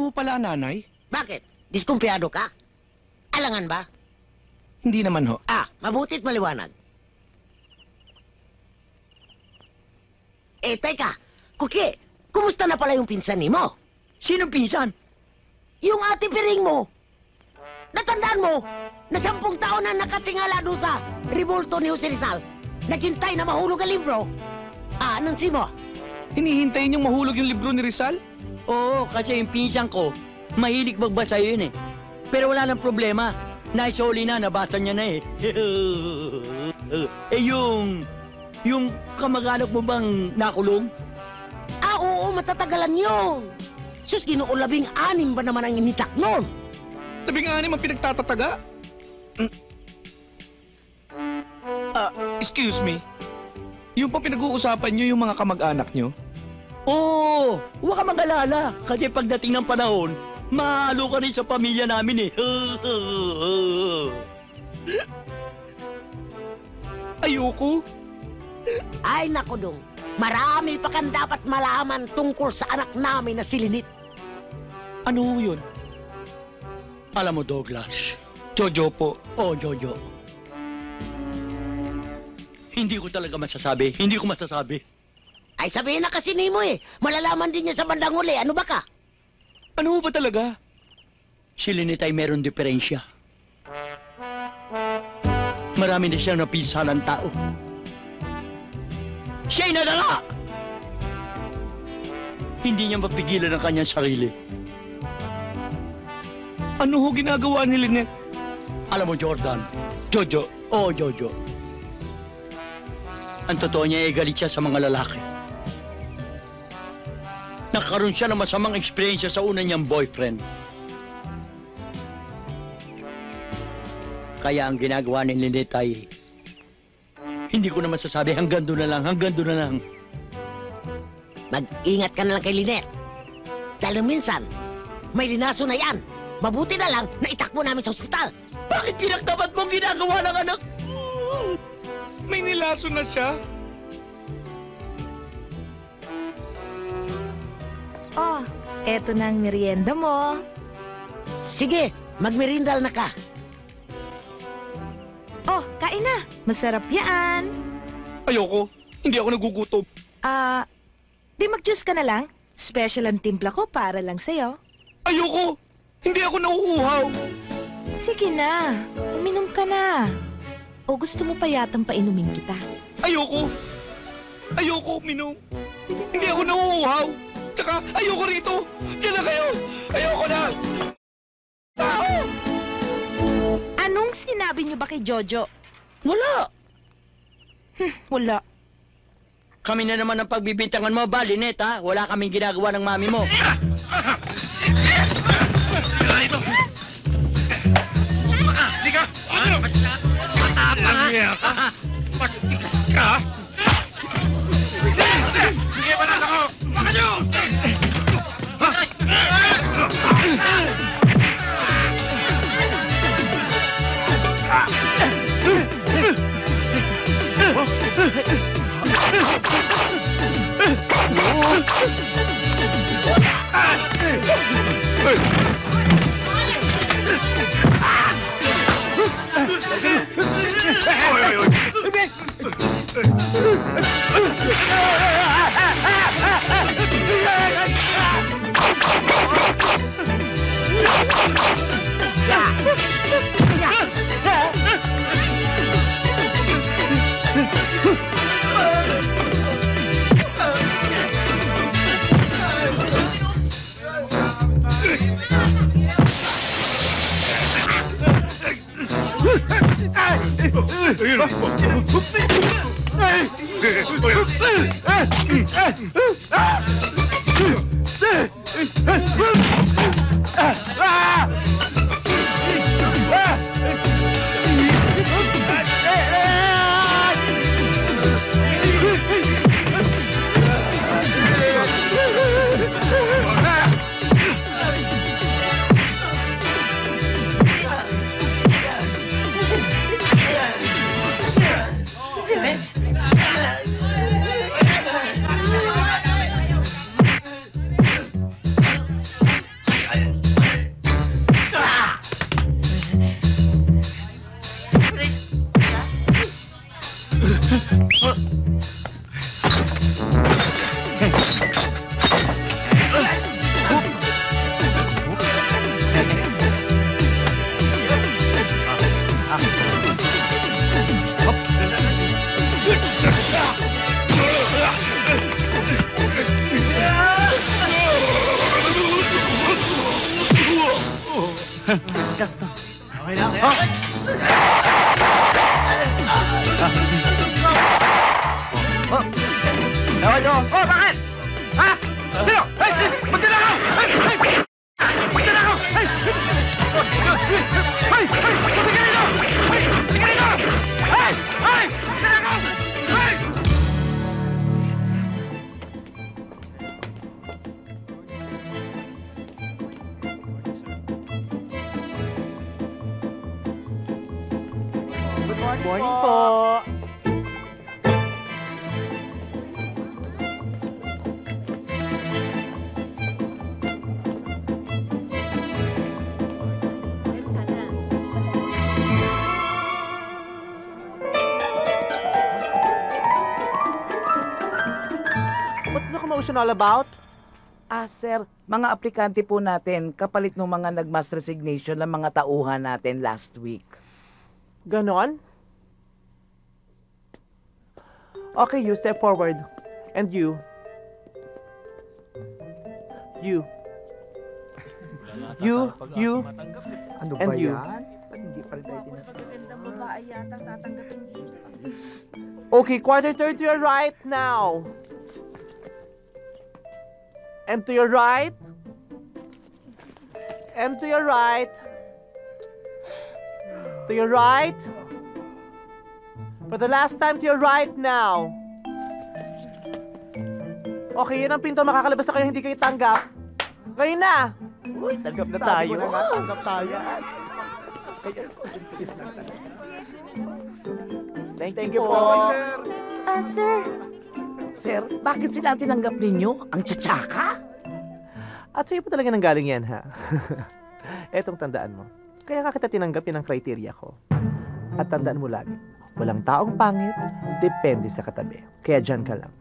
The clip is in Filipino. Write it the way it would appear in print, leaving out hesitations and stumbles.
mo pala, nanay? Bakit? Diskumpiyado ka? Alangan ba? Hindi naman ho. Mabuti't maliwanag. Teka. Kuki, kumusta na pala yung pinsan ni mo? Sino pinsan? Yung ate piring mo. Natandaan mo, na 10 taon na nakatingala doon sa Revolto ni Jose Rizal. Naghintay na mahulog ang libro. Anong si mo? Hinihintay niyong mahulog yung libro ni Rizal? Oo, kasi yung pinsan ko, mahilig magbasa yun eh. Pero wala nang problema. Naisoli na, nabasa niya na eh. Yung kamag-anak mo bang nakulong? Oo, matatagalan yun. Sus, Ginoo, 16 ba naman ang initak nun? 16 ang pinagtatataga? Excuse me. Yung pa pinag-uusapan niyo yung mga kamag-anak niyo? Oo, huwag ka mag-alala. Kasi pagdating ng panahon, mahalo ka rin sa pamilya namin eh. Ayoko. Ay, naku dong. Marami pa kang dapat malaman tungkol sa anak namin na si Linit. Ano ho yun? Alam mo, Douglas. Jojo po. Oo, Jojo. Hindi ko talaga masasabi. Hindi ko masasabi. Ay, sabihin na kasi ni mo eh. Malalaman din niya sa bandang huli. Ano ba ka? Ano ho ba talaga? Si Linit ay meron diferensya. Marami na siyang napisalang tao. Siya'y nadala! Hindi niya mapigilan ang kanyang sarili. Ano ho ginagawa ni Lynette? Alam mo, Jordan. Jojo. Oo, Jojo. Ang totoo niya ay galit siya sa mga lalaki. Nagkaroon siya ng masamang eksperyensya sa una niyang boyfriend. Kaya ang ginagawa ni Lynette ay... Hindi ko na masasabi, hanggang doon na lang, hanggang doon na lang. Mag-ingat ka na lang kay Linette. Dahil minsan, may linaso na yan. Mabuti na lang na itakbo namin sa ospital. Bakit pinagtapat mong ginagawa ng anak? May nilaso na siya. Oh, eto na ang merienda mo. Sige, magmerindal na ka. Oh, kain na. Masarap yan. Ayoko. Hindi ako nagugutom. Di mag-juice ka na lang. Special ang timpla ko para lang sa'yo. Ayoko. Hindi ako nauuhaw. Sige na, uminom ka na. O gusto mo pa yatang painumin kita? Ayoko. Ayoko, Minong. Sige na. Hindi ako nauuhaw. Tsaka, ayoko rito. Diyan na kayo. Ayoko na. Anong sinabi niyo ba kay Jojo? Wala. Wala. Kami na naman ang pagbibintangan mo, ba, Lynette, ha? Wala kaming ginagawa ng mami mo. Liga! Matapang ka! Matigas ka! Sige, banat ako! Baka nyo! Okay lang, eh. Oh, bakit? Ha? Sino? Hey! Magdala ka! Hey! Magdala ka! Hey! Hey! Tumigil ito! Hey! Tumigil ito! Hey! Hey! Magdala ka! Hey! Morning po. What's the commotion all about? Sir, mga aplikante po natin kapalit ng mga nag-mass resignation ng mga tauhan natin last week. Ganon? Okay, you step forward. And you. You. You. Ano And ba you. yan? Ba't hindi pa rin tayo tinatanggap? Okay, quarter turn to your right now. And to your right. And to your right. To your right. For the last time, to your right now. Okay, yun ang pinto makakalabas na kayo, hindi kayo tanggap. Ngayon na! Uy, tanggap na Sabi tayo. ko na nga, tanggap tayo. Thank you po. Sir. Sir, bakit sila ang tinanggap ninyo? Ang tsatsaka? At sa'yo pa talaga nanggaling yan, ha? Etong tandaan mo. Kaya nga kita tinanggap yun ang criteria ko. At tandaan mo lagi, walang taong pangit, depende sa katabi. Kaya dyan ka lang.